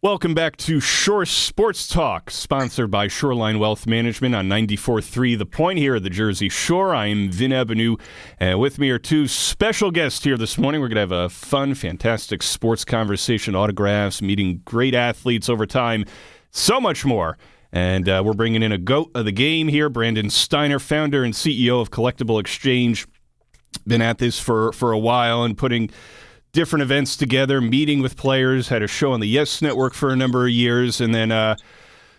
Welcome back to Shore Sports Talk, sponsored by Shoreline Wealth Management on 94.3 The Point here at the Jersey Shore. I am Vin Ebenau, and with me are two special guests here this morning. We're going to have a fun, fantastic sports conversation, autographs, meeting great athletes over time, so much more. And we're bringing in a GOAT of the game here, Brandon Steiner, founder and CEO of Collectible Exchange. Been at this for a while and putting different events together, meeting with players, had a show on the Yes Network for a number of years, and then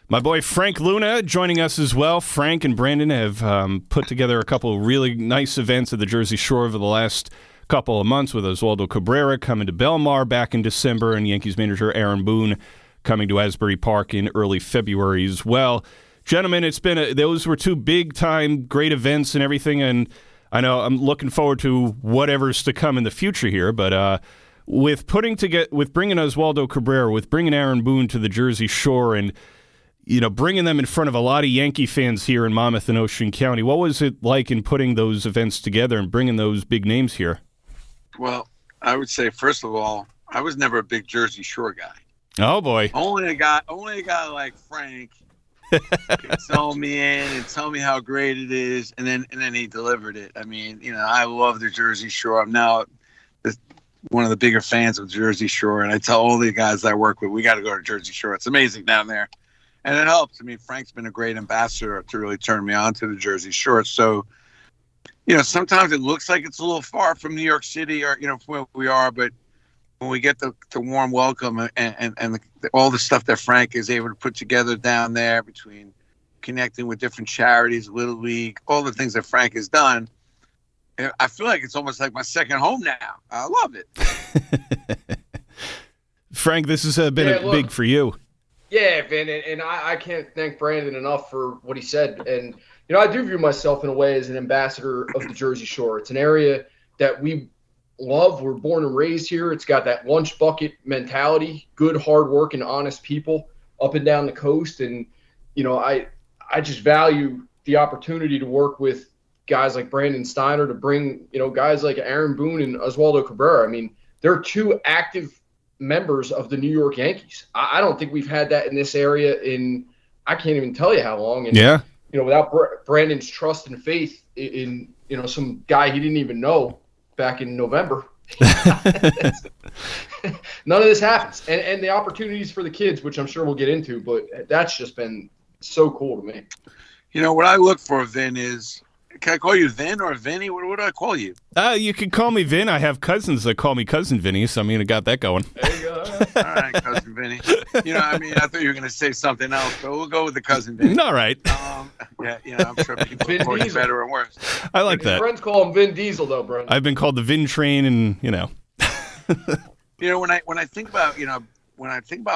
my boy Frank Luna joining us as well. Frank and Brandon have put together a couple of really nice events at the Jersey Shore over the last couple of months, with Oswaldo Cabrera coming to Belmar back in December and Yankees manager Aaron Boone coming to Asbury Park in early February as well. Gentlemen, it's been those were two big-time great events and everything, and I know I'm looking forward to whatever's to come in the future here, but with bringing Oswaldo Cabrera, with bringing Aaron Boone to the Jersey Shore, and bringing them in front of a lot of Yankee fans here in Monmouth and Ocean County, what was it like in putting those events together and bringing those big names here? Well, I would say, first of all, I was never a big Jersey Shore guy. Oh boy! Only a guy like Frank could sell me in and tell me how great it is, and then he delivered it. I mean, I love the Jersey Shore. I'm now one of the bigger fans of Jersey Shore, and I tell all the guys I work with, we got to go to Jersey Shore. It's amazing down there, and it helps. I mean, Frank's been a great ambassador to really turn me on to the Jersey Shore. So, sometimes it looks like it's a little far from New York City or from where we are, but when we get the warm welcome and all the stuff that Frank is able to put together down there, between connecting with different charities, Little League, all the things that Frank has done, I feel like it's almost like my second home now. I love it. Frank, this has been big for you. Yeah, Vin, and I can't thank Brandon enough for what he said. And, I do view myself in a way as an ambassador of the Jersey Shore. It's an area that we love. We're born and raised here. It's got that lunch bucket mentality, good, hard work, and honest people up and down the coast. And, I just value the opportunity to work with guys like Brandon Steiner, to bring, guys like Aaron Boone and Oswaldo Cabrera. I mean, they're two active members of the New York Yankees. I don't think we've had that in this area in, I can't even tell you how long. And, yeah, without Brandon's trust and faith in, some guy he didn't even know back in November, none of this happens. And the opportunities for the kids, which I'm sure we'll get into, but that's just been so cool to me. What I look for, Vin, is, can I call you Vin or Vinny? What do I call you? You can call me Vin. I have cousins that call me Cousin Vinny, so I got that going. There you go. All right, Cousin Vinny. I thought you were going to say something else, but we'll go with the Cousin Vinny. All right. I'm sure people call you better or worse. I like that. Friends call him Vin Diesel, though, bro. I've been called the Vin Train, and when I think about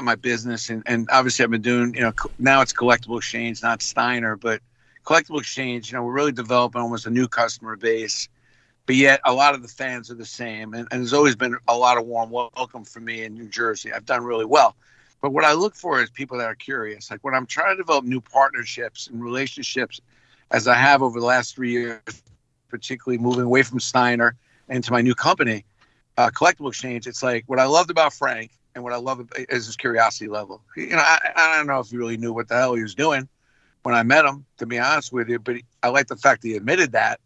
my business, and obviously I've been doing, now it's Collectible Exchange, not Steiner, but Collectible Exchange, we're really developing almost a new customer base, but yet a lot of the fans are the same. And there's always been a lot of warm welcome for me in New Jersey. I've done really well. But what I look for is people that are curious. Like when I'm trying to develop new partnerships and relationships, as I have over the last 3 years, particularly moving away from Steiner into my new company, Collectible Exchange, it's like what I loved about Frank and what I love is his curiosity level. I don't know if he really knew what the hell he was doing when I met him, to be honest with you, but I like the fact that he admitted that.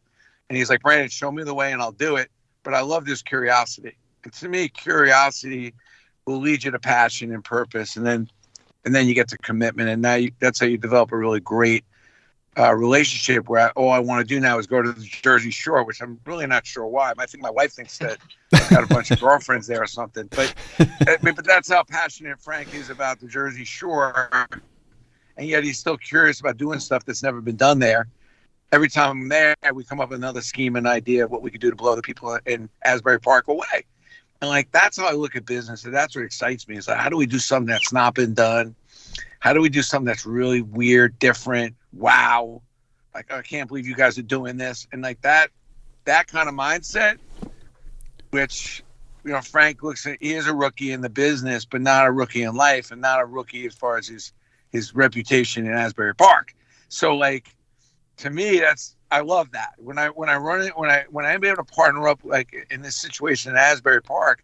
And he's like, Brandon, show me the way and I'll do it. But I love this curiosity. And to me, curiosity will lead you to passion and purpose. And then you get to commitment. And now that's how you develop a really great relationship where all I want to do now is go to the Jersey Shore, which I'm really not sure why. I think my wife thinks that I've got a bunch of girlfriends there or something. But that's how passionate Frank is about the Jersey Shore. And yet he's still curious about doing stuff that's never been done there. Every time I'm there, we come up with another scheme and idea of what we could do to blow the people in Asbury Park away. And that's how I look at business. And that's what excites me. Is how do we do something that's not been done? How do we do something that's really weird, different? Wow. I can't believe you guys are doing this. And that kind of mindset, which, Frank looks at, he is a rookie in the business, but not a rookie in life and not a rookie as far as his reputation in Asbury Park. So to me, I love that. When I run it, when I'm able to partner up in this situation in Asbury Park,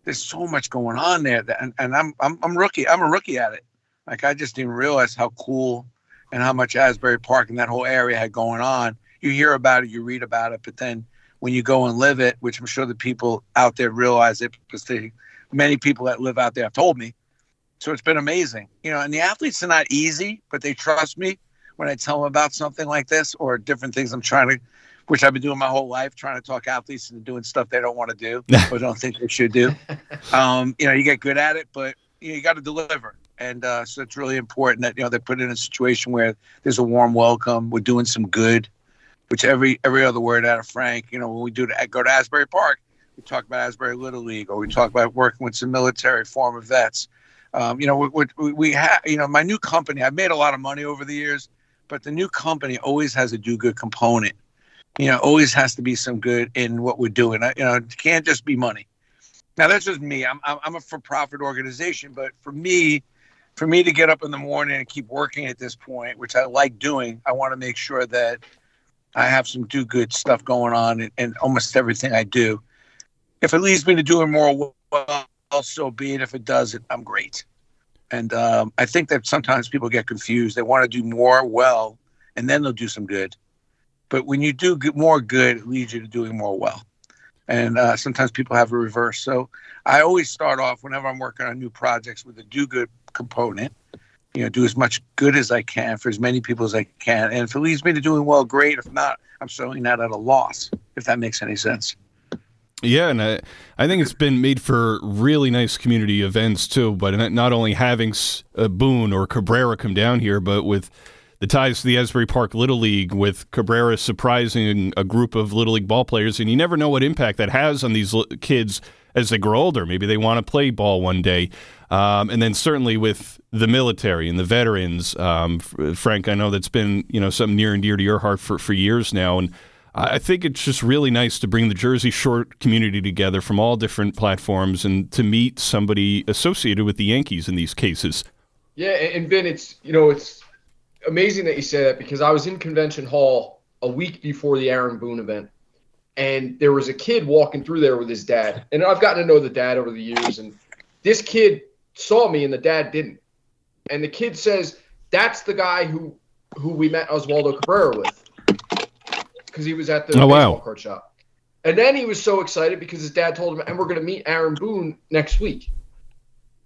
there's so much going on there, and I'm rookie. I'm a rookie at it. Like, I just didn't realize how cool and how much Asbury Park and that whole area had going on. You hear about it, you read about it, but then when you go and live it, which I'm sure the people out there realize it, because many people that live out there have told me. So it's been amazing, and the athletes are not easy, but they trust me when I tell them about something like this or different things which I've been doing my whole life, trying to talk athletes into doing stuff they don't want to do or don't think they should do. You get good at it, but you got to deliver. And so it's really important that, they put in a situation where there's a warm welcome. We're doing some good, which every other word out of Frank, when we go to Asbury Park, we talk about Asbury Little League, or we talk about working with some military former vets. We have, my new company, I've made a lot of money over the years, but the new company always has a do good component. Always has to be some good in what we're doing. It can't just be money. Now, that's just me. I'm a for-profit organization, but for me to get up in the morning and keep working at this point, which I like doing, I want to make sure that I have some do good stuff going on in almost everything I do. If it leads me to doing more well, so be it. If it doesn't, I'm great. And I think that sometimes people get confused. They want to do more well, and then they'll do some good. But when you do more good, it leads you to doing more well. And sometimes people have a reverse. So I always start off whenever I'm working on new projects with a do good component, do as much good as I can for as many people as I can. And if it leads me to doing well, great. If not, I'm certainly not at a loss, if that makes any sense. Yeah, and I think it's been made for really nice community events too, but not only having Boone or Cabrera come down here, but with the ties to the Asbury Park Little League, with Cabrera surprising a group of Little League ball players, and you never know what impact that has on these kids as they grow older. Maybe they want to play ball one day. And then certainly with the military and the veterans, Frank, I know that's been something near and dear to your heart for years now, and I think it's just really nice to bring the Jersey Shore community together from all different platforms and to meet somebody associated with the Yankees in these cases. Yeah, and Ben, it's amazing that you say that, because I was in Convention Hall a week before the Aaron Boone event, and there was a kid walking through there with his dad. And I've gotten to know the dad over the years, and this kid saw me and the dad didn't. And the kid says, that's the guy who we met Oswaldo Cabrera with, because he was at the baseball card shop. And then he was so excited because his dad told him, and we're going to meet Aaron Boone next week.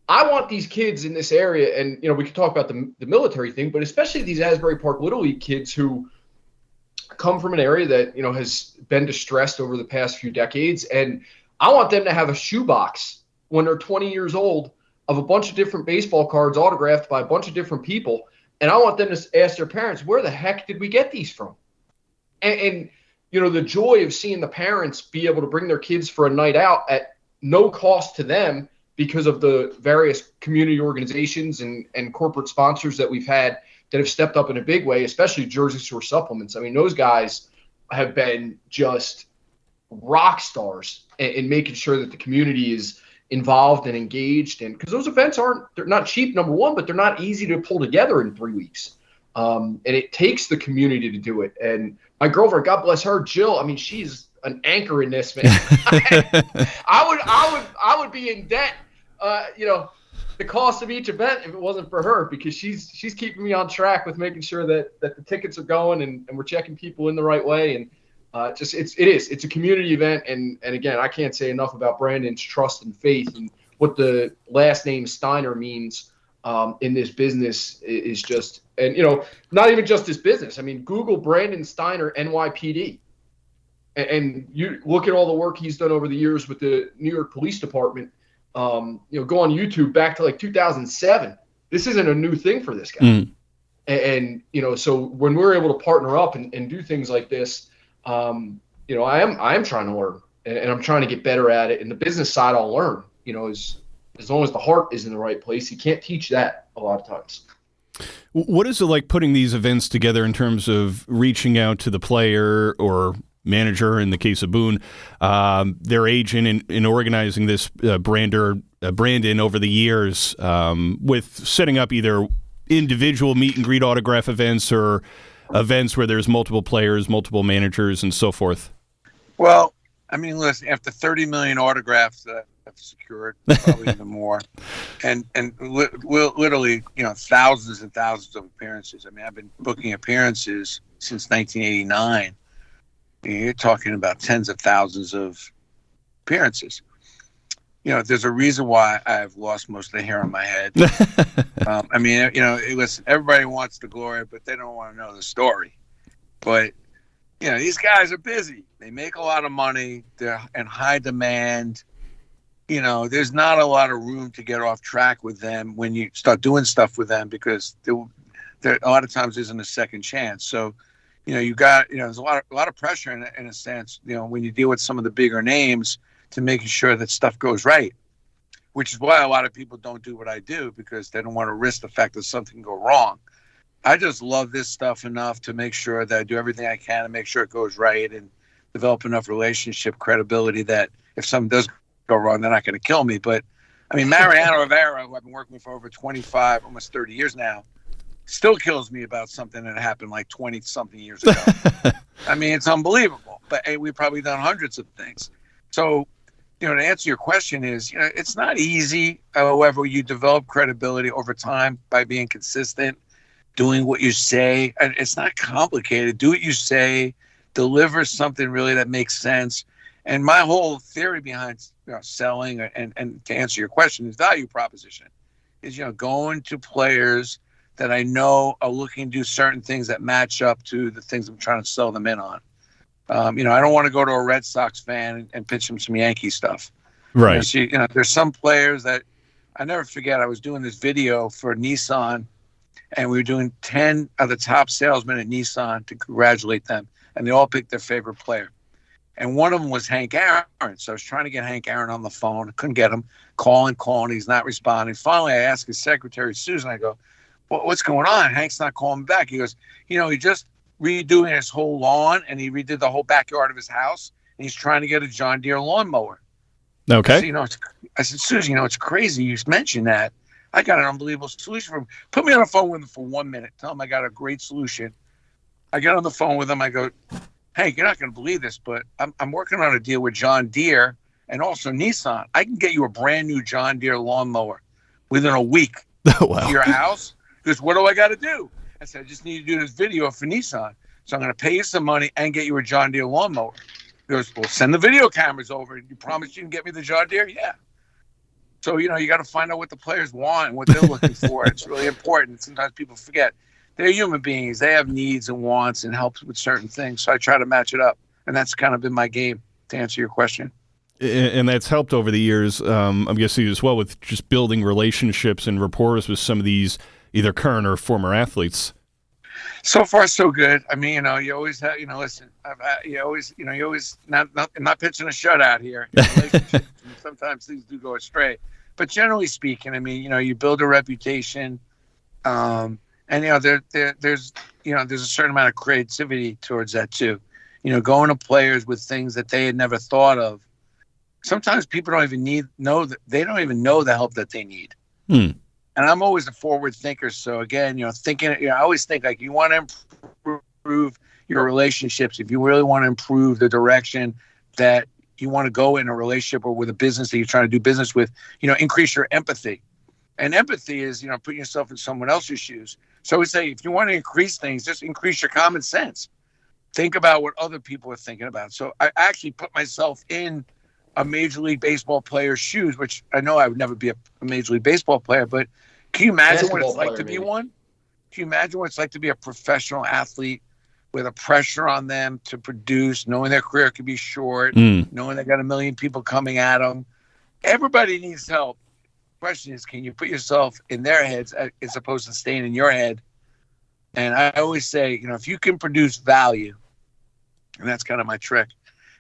I want these kids in this area, and we could talk about the military thing, but especially these Asbury Park Little League kids who come from an area that has been distressed over the past few decades, and I want them to have a shoebox when they're 20 years old of a bunch of different baseball cards autographed by a bunch of different people, and I want them to ask their parents, where the heck did we get these from? And the joy of seeing the parents be able to bring their kids for a night out at no cost to them, because of the various community organizations and corporate sponsors that we've had that have stepped up in a big way, especially Jersey Shore Supplements. I mean, those guys have been just rock stars in making sure that the community is involved and engaged. And because those events they're not cheap, number one, but they're not easy to pull together in 3 weeks. And it takes the community to do it. And my girlfriend, God bless her, Jill, I mean, she's an anchor in this, man. I would be in debt, the cost of each event if it wasn't for her, because she's keeping me on track with making sure that the tickets are going and we're checking people in the right way. And it's a community event. And again, I can't say enough about Brandon's trust and faith, and what the last name Steiner means in this business is just, and not even just this business. I mean, Google Brandon Steiner NYPD. And you look at all the work he's done over the years with the New York Police Department. Go on YouTube back to like 2007. This isn't a new thing for this guy. And so when we're able to partner up and do things like this, I am trying to learn, and I'm trying to get better at it. And the business side, I'll learn. As long as the heart is in the right place, you can't teach that a lot of times. What is it like putting these events together in terms of reaching out to the player or manager, in the case of Boone, their agent, in organizing this Brandon over the years, with setting up either individual meet and greet autograph events or events where there's multiple players, multiple managers, and so forth? Well, I mean, listen, after 30 million autographs that I've secured, probably even more, and literally, thousands and thousands of appearances. I mean, I've been booking appearances since 1989. You're talking about tens of thousands of appearances. There's a reason why I've lost most of the hair on my head. I mean, listen, everybody wants the glory, but they don't want to know the story. But these guys are busy. They make a lot of money. They're in high demand. There's not a lot of room to get off track with them when you start doing stuff with them, because there a lot of times isn't a second chance. So, you got, there's a lot of pressure in a sense, when you deal with some of the bigger names, to making sure that stuff goes right, which is why a lot of people don't do what I do, because they don't want to risk the fact that something can go wrong. I just love this stuff enough to make sure that I do everything I can to make sure it goes right and develop enough relationship credibility that if something does go wrong, they're not going to kill me. But I mean, Mariano Rivera, who I've been working with for over 25, almost 30 years now, still kills me about something that happened like 20 something years ago. I mean, it's unbelievable, but hey, we've probably done hundreds of things. So, to answer your question is, it's not easy. However, you develop credibility over time by being consistent, doing what you say. And it's not complicated. Do what you say, deliver something really that makes sense. And my whole theory behind selling and to answer your question is value proposition is, going to players that I know are looking to do certain things that match up to the things I'm trying to sell them in on. I don't want to go to a Red Sox fan and pitch him some Yankee stuff. Right. There's some players that I never forget. I was doing this video for Nissan, and we were doing 10 of the top salesmen at Nissan to congratulate them, and they all picked their favorite player. And one of them was Hank Aaron. So I was trying to get Hank Aaron on the phone. I couldn't get him. Calling. He's not responding. Finally, I asked his secretary, Susan, I go, what's going on? Hank's not calling me back. He goes, he just redoing his whole lawn, and he redid the whole backyard of his house, and he's trying to get a John Deere lawnmower. Okay. So, I said, Susan, it's crazy you mentioned that. I got an unbelievable solution for him. Put me on the phone with him for 1 minute. Tell him I got a great solution. I get on the phone with him. I go, Hank, you're not going to believe this, but I'm working on a deal with John Deere and also Nissan. I can get you a brand new John Deere lawnmower within a week Wow. to your house. He goes, what do I got to do? I said, I just need to do this video for Nissan. So I'm going to pay you some money and get you a John Deere lawnmower. He goes, well, send the video cameras over. You promise you can get me the John Deere? Yeah. So, you got to find out what the players want and what they're looking for. It's really important. Sometimes people forget. They're human beings. They have needs and wants and helps with certain things. So I try to match it up. And that's kind of been my game, to answer your question. And that's helped over the years, I'm guessing as well, with just building relationships and rapport with some of these either current or former athletes. So far, so good. I mean, you always have, listen, you always not pitching a shutout here. Sometimes things do go astray, but generally speaking, I mean, you build a reputation, and there's a certain amount of creativity towards that too. Going to players with things that they had never thought of. Sometimes people don't even know the help that they need. And I'm always a forward thinker. So again, I always think like you want to improve your relationships. If you really want to improve the direction that you want to go in a relationship or with a business that you're trying to do business with, increase your empathy. And empathy is, putting yourself in someone else's shoes. So we say, if you want to increase things, just increase your common sense. Think about what other people are thinking about. So I actually put myself in a Major League Baseball player's shoes, which I know I would never be a Major League Baseball player, but can you imagine what it's like to be one? Can you imagine what it's like to be a professional athlete with a pressure on them to produce, knowing their career could be short, knowing they got a million people coming at them? Everybody needs help. The question is, can you put yourself in their heads as opposed to staying in your head? And I always say, if you can produce value, and that's kind of my trick,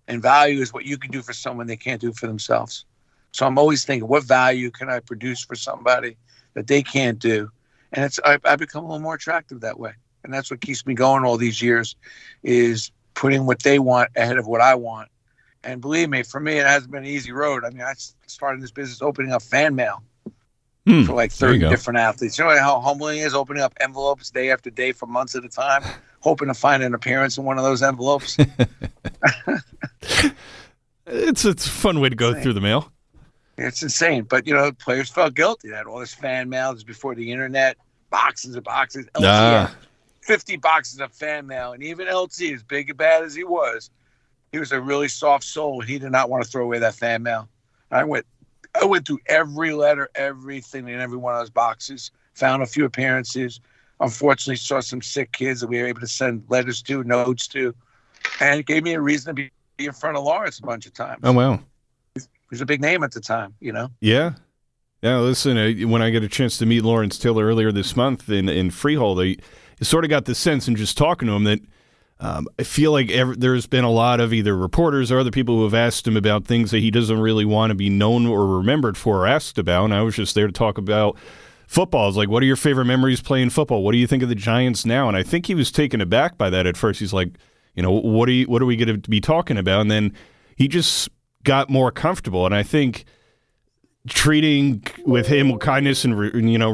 and value is what you can do for someone they can't do for themselves. So I'm always thinking, what value can I produce for somebody that they can't do? And I become a little more attractive that way. And that's what keeps me going all these years, is putting what they want ahead of what I want. And believe me, for me, it hasn't been an easy road. I mean, I started this business opening up fan mail for like 30 different athletes. You know how humbling it is, opening up envelopes day after day for months at a time, hoping to find an appearance in one of those envelopes. It's a fun way to go through the mail. It's insane. But, you know, players felt guilty. They had all this fan mail. This was before the internet, boxes and boxes. LT had 50 boxes of fan mail. And even LT, as big and bad as he was a really soft soul. He did not want to throw away that fan mail. I went through every letter, everything in every one of those boxes, found a few appearances. Unfortunately, saw some sick kids that we were able to send letters to, notes to. And it gave me a reason to be in front of Lawrence a bunch of times. Oh, wow. He was a big name at the time, you know? Yeah. Yeah, listen, when I get a chance to meet Lawrence Taylor earlier this month in Freehold, I sort of got the sense in just talking to him that I feel like there's been a lot of either reporters or other people who have asked him about things that he doesn't really want to be known or remembered for or asked about, and I was just there to talk about football. It's like, what are your favorite memories playing football? What do you think of the Giants now? And I think he was taken aback by that at first. He's like, you know, what are we going to be talking about? And then he just got more comfortable, and I think treating with him with kindness and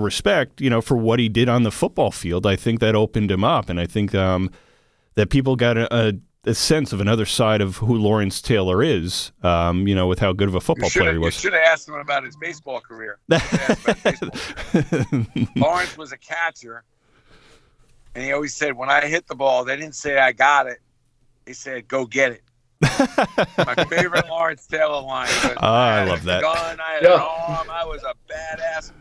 respect, for what he did on the football field, I think that opened him up, and I think that people got a sense of another side of who Lawrence Taylor is, with how good of a football player he was. You should have asked him about his baseball career. Lawrence was a catcher, and he always said, when I hit the ball, they didn't say I got it. They said, go get it. My favorite Lawrence Taylor line was, I love that. Gun, I had an arm, I was a badass.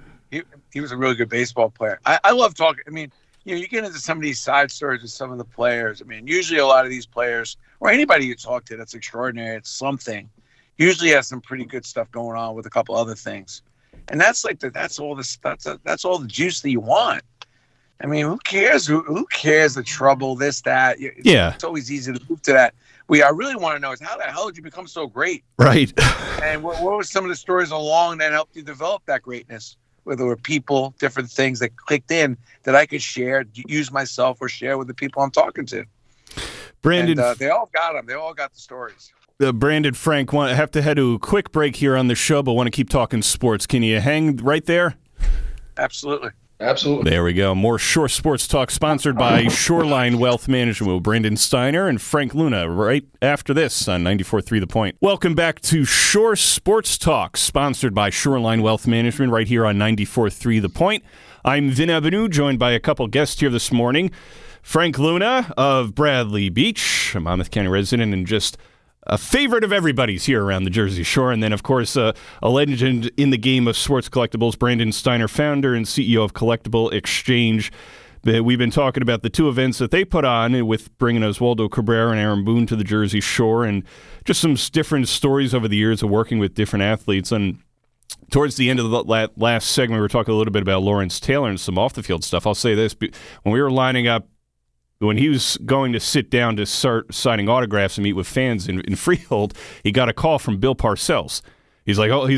He was a really good baseball player. I love talking. I mean, you get into some of these side stories with some of the players. I mean, usually a lot of these players, or anybody you talk to that's extraordinary, it's something, usually has some pretty good stuff going on with a couple other things. And that's all the juice that you want. I mean, who cares? Who cares the trouble, this, that? It's always easy to move to that. What I really want to know is how the hell did you become so great? Right. And what were some of the stories along that helped you develop that greatness? Where there were people, different things that clicked in that I could share, use myself, or share with the people I'm talking to. Brandon, and, they all got them. They all got the stories. Brandon, Frank, I have to head to a quick break here on the show, but want to keep talking sports. Can you hang right there? Absolutely. There we go. More Shore Sports Talk sponsored by Shoreline Wealth Management with Brandon Steiner and Frank Luna right after this on 94.3 The Point. Welcome back to Shore Sports Talk sponsored by Shoreline Wealth Management right here on 94.3 The Point. I'm Vin Ebenau, joined by a couple guests here this morning. Frank Luna of Bradley Beach, a Monmouth County resident and just a favorite of everybody's here around the Jersey Shore. And then, of course, a legend in the game of sports collectibles, Brandon Steiner, founder and CEO of Collectible Exchange. We've been talking about the two events that they put on with bringing Oswaldo Cabrera and Aaron Boone to the Jersey Shore and just some different stories over the years of working with different athletes. And towards the end of the last segment, we were talking a little bit about Lawrence Taylor and some off-the-field stuff. I'll say this. When we were lining up, when he was going to sit down to start signing autographs and meet with fans in Freehold, he got a call from Bill Parcells. He's like, hold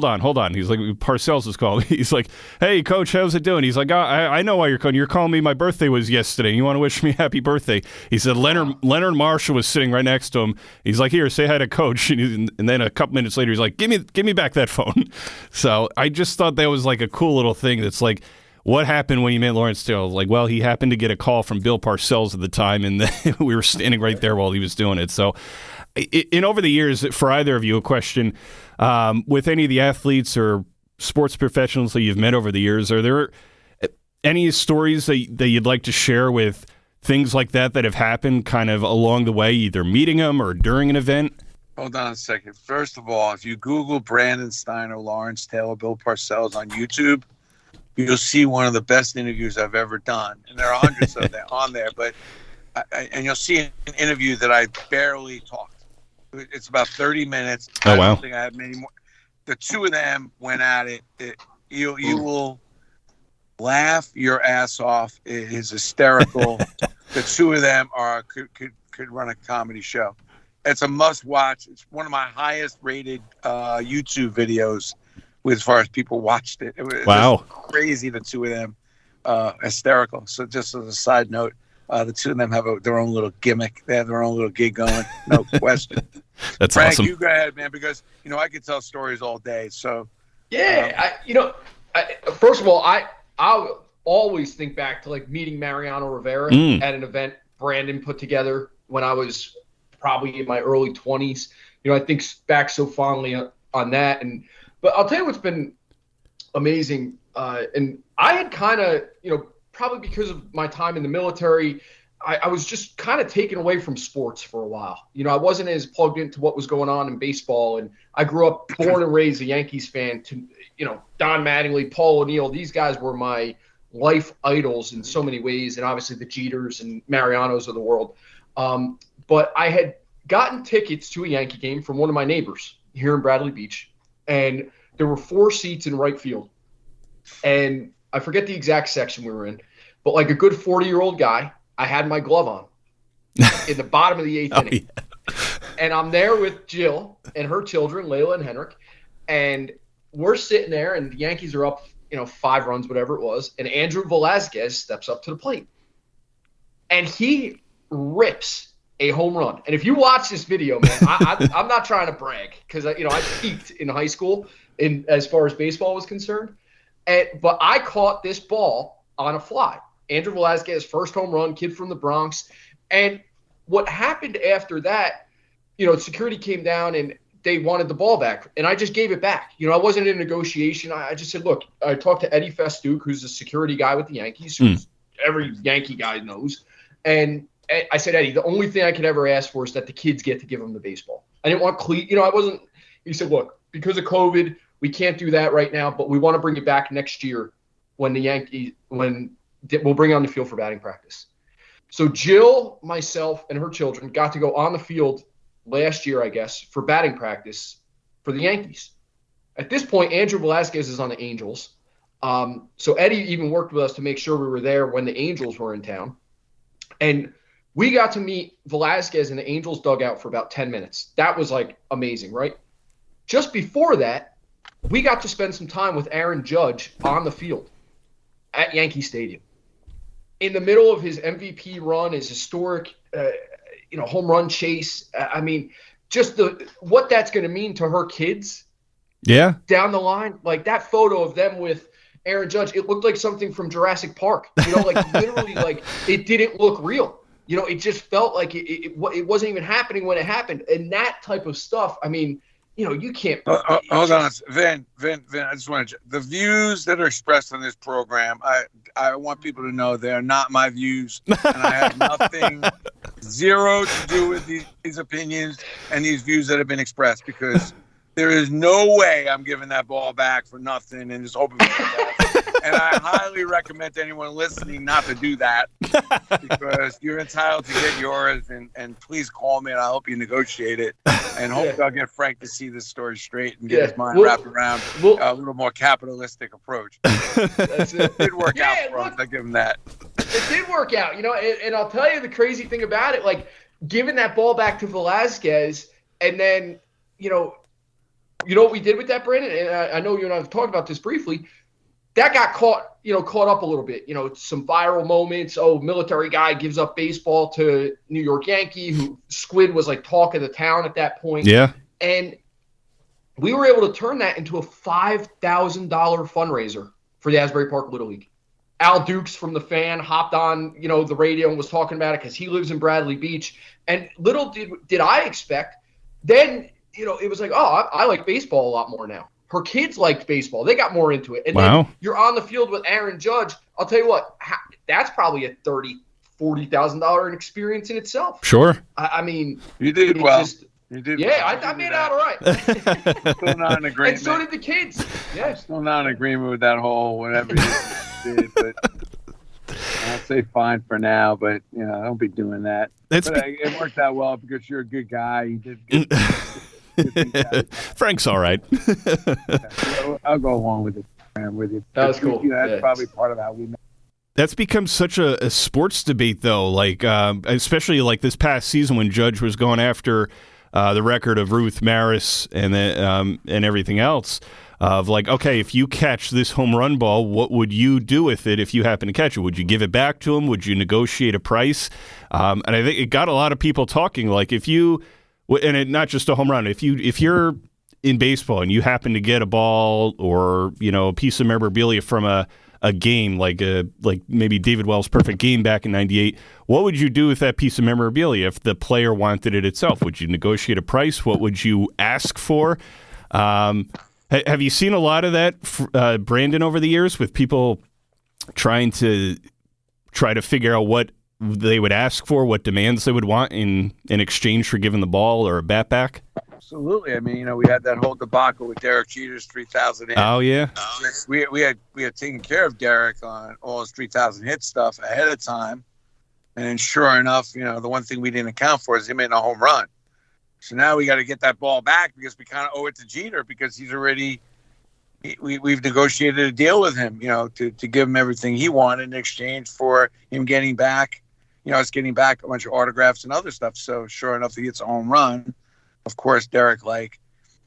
on. He's like, Parcells is calling. He's like, hey, Coach, how's it doing? He's like, I know why you're calling. You're calling me. My birthday was yesterday. You want to wish me happy birthday? He said, Leonard Marshall was sitting right next to him. He's like, here, say hi to Coach. And then a couple minutes later, he's like, give me back that phone. So I just thought that was like a cool little thing. That's like, what happened when you met Lawrence Taylor? Like, well, he happened to get a call from Bill Parcells at the time, and we were standing right there while he was doing it. So, in over the years, for either of you, a question, with any of the athletes or sports professionals that you've met over the years, are there any stories that you'd like to share with things like that have happened kind of along the way, either meeting them or during an event? Hold on a second. First of all, if you Google Brandon Steiner, Lawrence Taylor, Bill Parcells on YouTube, you'll see one of the best interviews I've ever done. And there are hundreds of them on there, but and you'll see an interview that I barely talked. It's about 30 minutes. Oh, wow. I don't think I have many more. The two of them went at it. You will laugh your ass off. It is hysterical. The two of them could run a comedy show. It's a must watch. It's one of my highest rated YouTube videos as far as people watched it. It was just crazy, the two of them. Hysterical. So just as a side note, the two of them have their own little gimmick. They have their own little gig going. No question. That's Frank, awesome. You go ahead, man, because, I could tell stories all day. So, yeah, first of all, I always think back to like meeting Mariano Rivera at an event Brandon put together when I was probably in my early 20s. I think back so fondly on that. But I'll tell you what's been amazing. And I had kind of, probably because of my time in the military, I was just kind of taken away from sports for a while. I wasn't as plugged into what was going on in baseball. And I grew up born and raised a Yankees fan to, Don Mattingly, Paul O'Neill. These guys were my life idols in so many ways. And obviously the Jeters and Marianos of the world. But I had gotten tickets to a Yankee game from one of my neighbors here in Bradley Beach. And there were 4 seats in right field. And I forget the exact section we were in, but like a good 40-year-old guy, I had my glove on in the bottom of the 8th inning. Yeah. And I'm there with Jill and her children, Layla and Henrik. And we're sitting there, and the Yankees are up, 5 runs, whatever it was. And Andrew Velazquez steps up to the plate. And he rips a home run. And if you watch this video, man, I'm not trying to brag because, I peaked in high school as far as baseball was concerned. But I caught this ball on a fly. Andrew Velazquez, first home run, kid from the Bronx. And what happened after that, security came down and they wanted the ball back. And I just gave it back. I wasn't in negotiation. I just said, look, I talked to Eddie Festuke, who's the security guy with the Yankees, who every Yankee guy knows. And I said, Eddie, the only thing I could ever ask for is that the kids get to give them the baseball. I didn't want I wasn't – he said, look, because of COVID, we can't do that right now, but we want to bring it back next year when we'll bring it on the field for batting practice. So Jill, myself, and her children got to go on the field last year, I guess, for batting practice for the Yankees. At this point, Andrew Velazquez is on the Angels. So Eddie even worked with us to make sure we were there when the Angels were in town. And we got to meet Velazquez in the Angels dugout for about 10 minutes. That was like amazing, right? Just before that, we got to spend some time with Aaron Judge on the field at Yankee Stadium. In the middle of his MVP run, his historic, home run chase. I mean, just what that's going to mean to her kids. Yeah. Down the line, like that photo of them with Aaron Judge, it looked like something from Jurassic Park. Literally, like it didn't look real. It just felt like it wasn't even happening when it happened. And that type of stuff, I mean, you can't. Hold on, Vin. I just want to. The views that are expressed on this program, I want people to know they are not my views, and I have nothing, zero to do with these opinions and these views that have been expressed. Because there is no way I'm giving that ball back for nothing and just hoping for the best. And I highly recommend to anyone listening not to do that because you're entitled to get yours. And please call me and I'll help you negotiate it. And hopefully I'll get Frank to see this story straight and get his mind wrapped around a little more capitalistic approach. That's it. It did work out for us. I give him that. It did work out, and I'll tell you the crazy thing about it, like giving that ball back to Velazquez and then, what we did with that, Brandon? And I know you and I have talked about this briefly. That got caught up a little bit. Some viral moments. Oh, military guy gives up baseball to New York Yankee, who Squid was like talk of the town at that point. Yeah. And we were able to turn that into a $5,000 fundraiser for the Asbury Park Little League. Al Dukes from The Fan hopped on, the radio and was talking about it because he lives in Bradley Beach. And little did I expect, then, it was like, oh, I like baseball a lot more now. Her kids liked baseball. They got more into it. And then you're on the field with Aaron Judge. I'll tell you what, that's probably a $40,000 experience in itself. Sure. I mean. You did well. You did well. I made out all right. Still not in agreement. And so did the kids. Yeah. I'm still not in agreement with that whole whatever you did. But I'll say fine for now. But, don't be doing that. It worked out well because you're a good guy. You did good. Frank's all right. I'll go along with it. With you. That was cool. That's probably part of how we met. That's become such a sports debate, though. Like, especially like this past season when Judge was going after the record of Ruth Maris and everything else. Of like, okay, if you catch this home run ball, what would you do with it if you happen to catch it? Would you give it back to him? Would you negotiate a price? And I think it got a lot of people talking. Like, if you. And not just a home run. If you're in baseball and you happen to get a ball or a piece of memorabilia from a a game, like maybe David Wells' perfect game back in '98, what would you do with that piece of memorabilia if the player wanted it itself? Would you negotiate a price? What would you ask for? Have you seen a lot of that, Brandon, over the years, with people trying to figure out what they would ask for, what demands they would want in exchange for giving the ball or a bat back? Absolutely. I mean, we had that whole debacle with Derek Jeter's 3,000 hits. Oh yeah. We had taken care of Derek on all his 3,000 hit stuff ahead of time, and then sure enough, the one thing we didn't account for is him hitting a home run. So now we got to get that ball back because we kind of owe it to Jeter because he's already. We've negotiated a deal with him, to give him everything he wanted in exchange for him getting back, us getting back a bunch of autographs and other stuff. So sure enough, he gets a home run. Of course, Derek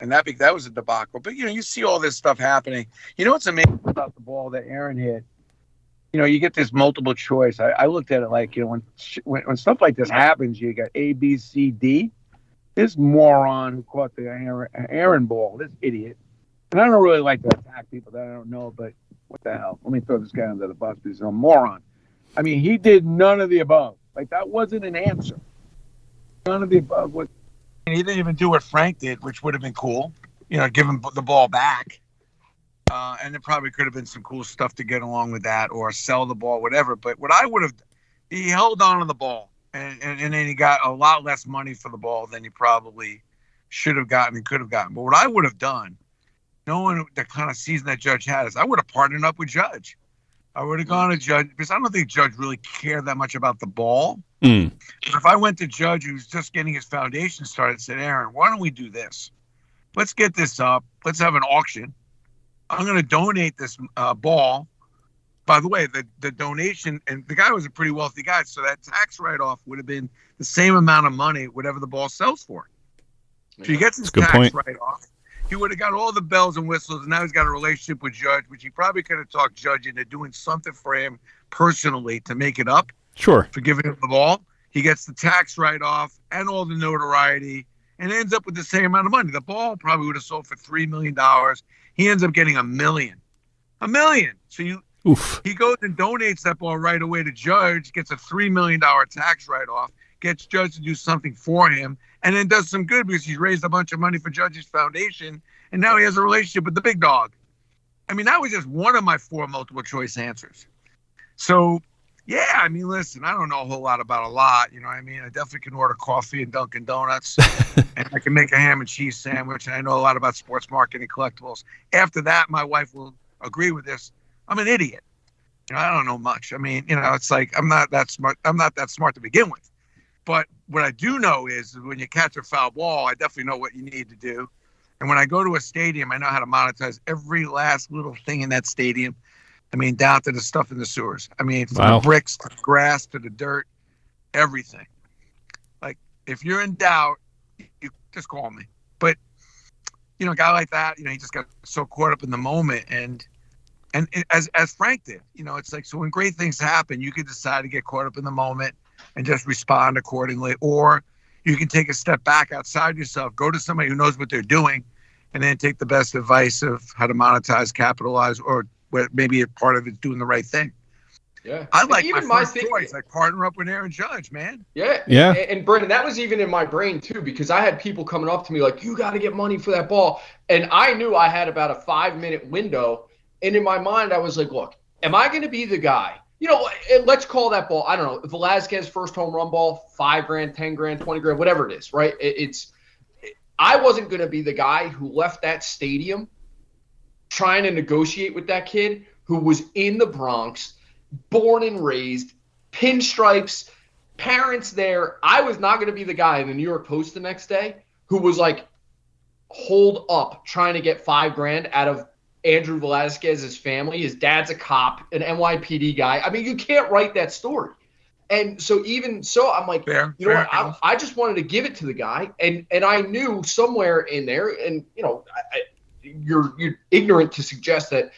and that was a debacle. But you see all this stuff happening. What's amazing about the ball that Aaron hit? You get this multiple choice. I looked at it like when stuff like this happens, you got A, B, C, D. This moron who caught the Aaron ball, this idiot. And I don't really like to attack people that I don't know, but what the hell? Let me throw this guy under the bus because he's a moron. I mean, he did none of the above. Like, that wasn't an answer. None of the above was. And he didn't even do what Frank did, which would have been cool. Give him the ball back. And there probably could have been some cool stuff to get along with that or sell the ball, whatever. But what I would have, he held on to the ball. And then he got a lot less money for the ball than he probably should have gotten and could have gotten. But what I would have done, knowing the kind of season that Judge had, is I would have partnered up with Judge. I would have gone to Judge because I don't think Judge really cared that much about the ball. But if I went to Judge, who's just getting his foundation started, and said, Aaron, why don't we do this? Let's get this up. Let's have an auction. I'm going to donate this ball. By the way, the donation, and the guy was a pretty wealthy guy, so that tax write-off would have been the same amount of money, whatever the ball sells for. So he gets his tax write-off. He would have got all the bells and whistles, and now he's got a relationship with Judge, which he probably could have talked Judge into doing something for him personally to make it up. Sure. For giving him the ball. He gets the tax write-off and all the notoriety and ends up with the same amount of money. The ball probably would have sold for $3 million. He ends up getting $1 million. $1 million. So he goes and donates that ball right away to Judge, gets a $3 million tax write-off, gets Judge to do something for him, and then does some good because he's raised a bunch of money for Judge's foundation, and now he has a relationship with the big dog. I mean, that was just one of my 4 multiple choice answers. So, yeah, I mean, listen, I don't know a whole lot about a lot, you know what I mean? I definitely can order coffee and Dunkin' Donuts, and I can make a ham and cheese sandwich, and I know a lot about sports marketing collectibles. After that, my wife will agree with this. I'm an idiot. I don't know much. I mean, it's like I'm not that smart. I'm not that smart to begin with. But what I do know is when you catch a foul ball, I definitely know what you need to do. And when I go to a stadium, I know how to monetize every last little thing in that stadium. I mean, down to the stuff in the sewers. I mean, from the bricks to the grass to the dirt, everything. Like, if you're in doubt, you just call me. But, a guy like that, he just got so caught up in the moment. And as Frank did, it's like, so when great things happen, you can decide to get caught up in the moment and just respond accordingly. Or you can take a step back outside yourself, go to somebody who knows what they're doing, and then take the best advice of how to monetize, capitalize, or maybe a part of it doing the right thing. Yeah. I like even my first choice, like partner up with Aaron Judge, man. Yeah. Yeah. And Brendan, that was even in my brain too, because I had people coming up to me like, you got to get money for that ball. And I knew I had about a 5-minute window. And in my mind, I was like, look, am I going to be the guy? Let's call that ball, I don't know, Velazquez first home run ball, $5,000, $10,000, $20,000, whatever it is, right? I wasn't going to be the guy who left that stadium trying to negotiate with that kid who was in the Bronx, born and raised, pinstripes, parents there. I was not going to be the guy in the New York Post the next day who was like holed up trying to get $5,000 out of Andrew Velazquez's family. His dad's a cop, an NYPD guy. I mean, you can't write that story. And so even so, I'm like, what? I just wanted to give it to the guy. And I knew somewhere in there, and, you're ignorant to suggest that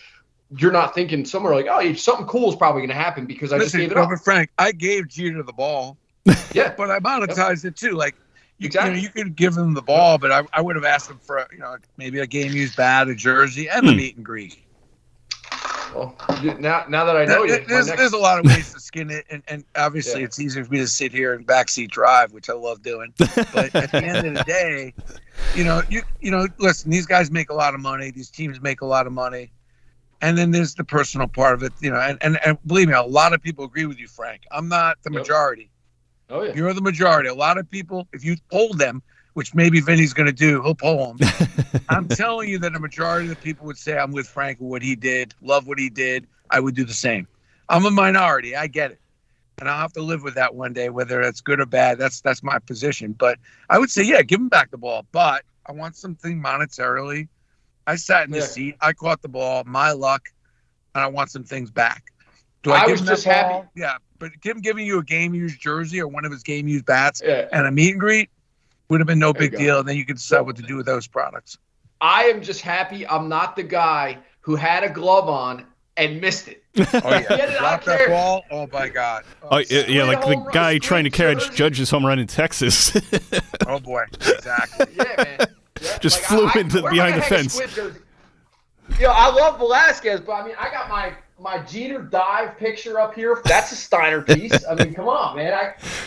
you're not thinking somewhere like, oh, something cool is probably going to happen because I just gave it up. Frank, I gave Jeter the ball. Yeah. But I monetized it too. Like, exactly. You could give him the ball, but I would have asked him for maybe a game used bat, a jersey, and a meet and greet. Well, now that I know you, there's a lot of ways to skin it, and obviously it's easier for me to sit here and backseat drive, which I love doing. But at the end of the day, listen, these guys make a lot of money. These teams make a lot of money. And then there's the personal part of it, and believe me, a lot of people agree with you, Frank. I'm not the majority. Oh, yeah. You're the majority. A lot of people, if you poll them, which maybe Vinny's going to do, he'll poll them. I'm telling you that a majority of the people would say I'm with Frank with what he did, love what he did. I would do the same. I'm a minority. I get it. And I'll have to live with that one day, whether that's good or bad. That's my position. But I would say, yeah, give him back the ball. But I want something monetarily. I sat in the seat. I caught the ball. My luck. And I want some things back. Do I was just happy. Yeah. But him giving you a game-used jersey or one of his game-used bats and a meet and greet would have been no big deal. And then you could decide what to do with those products. I am just happy I'm not the guy who had a glove on and missed it. Oh, yeah. Drop that ball. Oh, my God. Oh, yeah, like the guy trying to catch Judge's home run in Texas. Oh, boy. Exactly. Yeah, man. Yeah, just flew into behind the fence. I love Velasquez, but I mean, I got my Jeter dive picture up here. That's a Steiner piece. I mean, come on, man.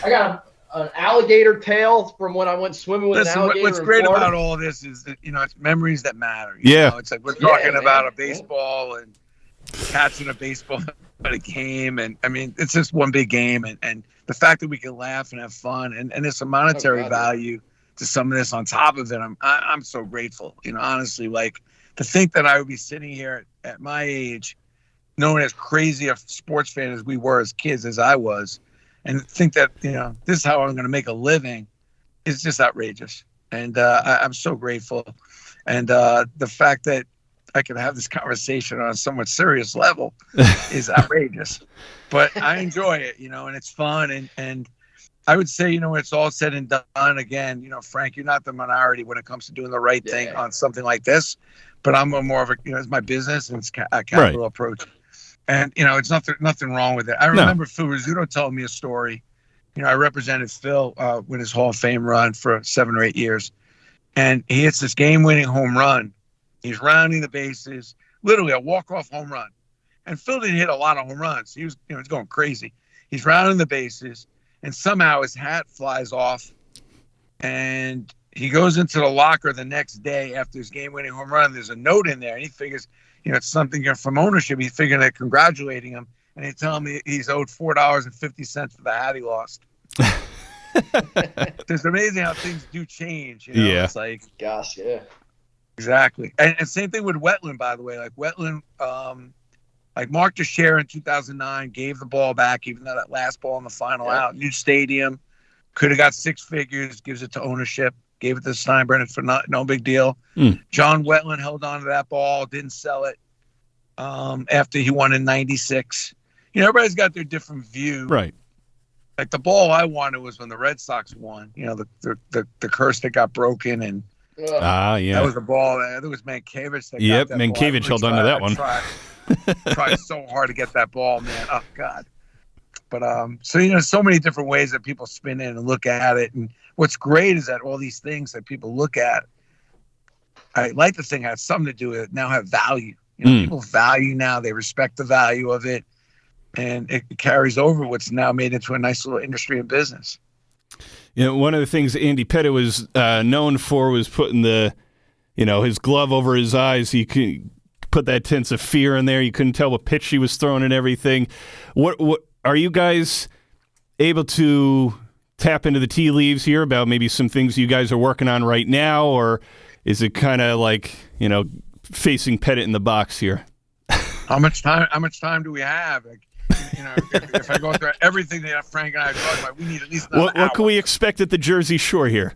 I got an alligator tail from when I went swimming with an alligator. What's great about all this is that it's memories that matter. It's like we're talking about a baseball and catching a baseball at a game, and I mean, it's just one big game, and the fact that we can laugh and have fun, and there's some monetary value to some of this on top of it. I'm so grateful. Honestly, like to think that I would be sitting here at my age, knowing as crazy a sports fan as we were as kids, as I was, and think that this is how I'm going to make a living is just outrageous. And I'm so grateful. And the fact that I can have this conversation on a somewhat serious level is outrageous. But I enjoy it, and it's fun. And I would say, when it's all said and done, again, Frank, you're not the minority when it comes to doing the right thing on something like this. But I'm more of a, it's my business and it's a capital approach. And, it's nothing wrong with it. I remember Phil Rizzuto telling me a story. I represented Phil with his Hall of Fame run for 7 or 8 years. And he hits this game-winning home run. He's rounding the bases, literally a walk-off home run. And Phil didn't hit a lot of home runs. He was, he's going crazy. He's rounding the bases, and somehow his hat flies off. And he goes into the locker the next day after his game-winning home run. There's a note in there, and he figures, it's something from ownership. He's figuring they're congratulating him, and they tell him he's owed $4.50 for the hat he lost. It's amazing how things do change. Yeah. It's like, gosh, yeah. Exactly. And same thing with Wetland, by the way. Like Wetland, like Mark Teixeira in 2009 gave the ball back, even though that last ball in the final out. New stadium, could have got 6 figures, gives it to ownership, gave it to Steinbrenner for no big deal. John Wetland held on to that ball, didn't sell it after he won in 96. Everybody's got their different view. Right. Like the ball I wanted was when the Red Sox won, the curse that got broken, and that was the ball. It was Mankiewicz that got that Mankiewicz held on to that one. Tried so hard to get that ball, man. Oh God. But so many different ways that people spin in and look at it. And what's great is that all these things that people look at, I like to think has something to do with it, now have value. People value now, they respect the value of it, and it carries over what's now made into a nice little industry and business. One of the things Andy Pettitte was known for was putting his glove over his eyes. He could put that sense of fear in there. You couldn't tell what pitch he was throwing and everything. What are you guys able to tap into the tea leaves here about maybe some things you guys are working on right now, or is it kind of like facing Pettitte in the box here? How much time do we have? Like, if I go through everything that Frank and I are talking about, we need at least another hour. What can we expect at the Jersey Shore here?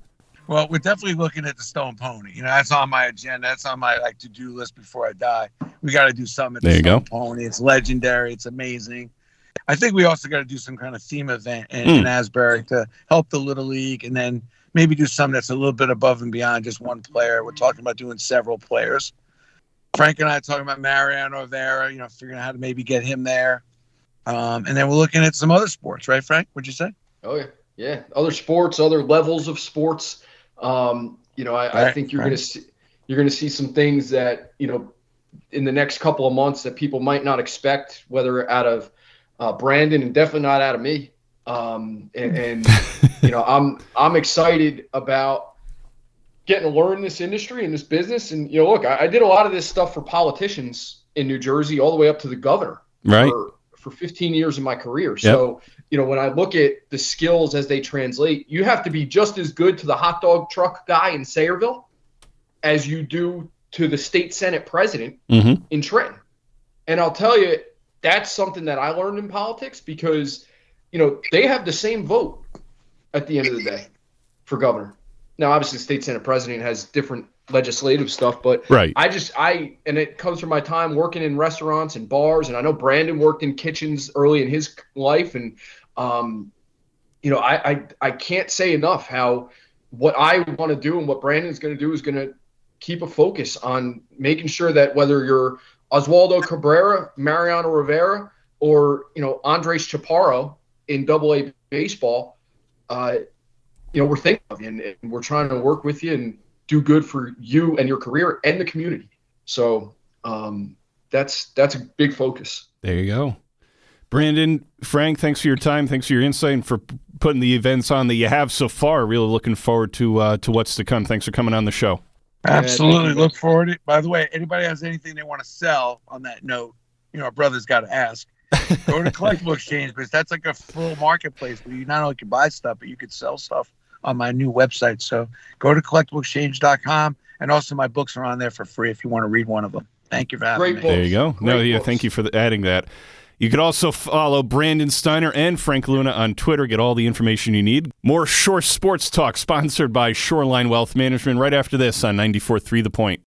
Well, we're definitely looking at the Stone Pony. That's on my agenda. That's on my to-do list before I die. We got to do something at the Stone Pony. It's legendary. It's amazing. I think we also got to do some kind of theme event in Asbury to help the Little League, and then maybe do something that's a little bit above and beyond just one player. We're talking about doing several players. Frank and I are talking about Mariano Rivera, figuring out how to maybe get him there. And then we're looking at some other sports, right, Frank? What'd you say? Oh, yeah. Yeah. Other sports, other levels of sports. I think you're going to see some things that, in the next couple of months that people might not expect, whether out of Brandon and definitely not out of me. And you know, I'm excited about getting to learn this industry and this business. And, you know, look, I did a lot of this stuff for politicians in New Jersey, all the way up to the governor, right, for 15 years of my career. Yep. So, you know, when I look at the skills as they translate, you have to be just as good to the hot dog truck guy in Sayreville as you do to the state Senate president in Trenton. And I'll tell you, that's something that I learned in politics, because, you know, they have the same vote at the end of the day for governor. Now, obviously, the state Senate president has different legislative stuff, but right. And it comes from my time working in restaurants and bars, and I know Brandon worked in kitchens early in his life, and you know, I can't say enough how what I want to do and what Brandon's going to do is going to keep a focus on making sure that whether you're Oswaldo Cabrera, Mariano Rivera, or, you know, Andres Chaparro in AA baseball, you know, we're thinking of you, and we're trying to work with you and do good for you and your career and the community. So that's a big focus. There you go. Brandon, Frank, thanks for your time. Thanks for your insight and for putting the events on that you have so far. Really looking forward to what's to come. Thanks for coming on the show. Absolutely. Look forward to it. By the way, anybody has anything they want to sell on that note, you know, our brother's got to ask. Go to Collectible Exchange, because that's like a full marketplace where you not only can buy stuff, but you can sell stuff on my new website. So go to collectibleexchange.com, and also my books are on there for free if you want to read one of them. Thank you for having me. There you go. Thank you for adding that. You can also follow Brandon Steiner and Frank Luna on Twitter. Get all the information you need. More Shore Sports Talk, sponsored by Shoreline Wealth Management, right after this on 94.3 The Point.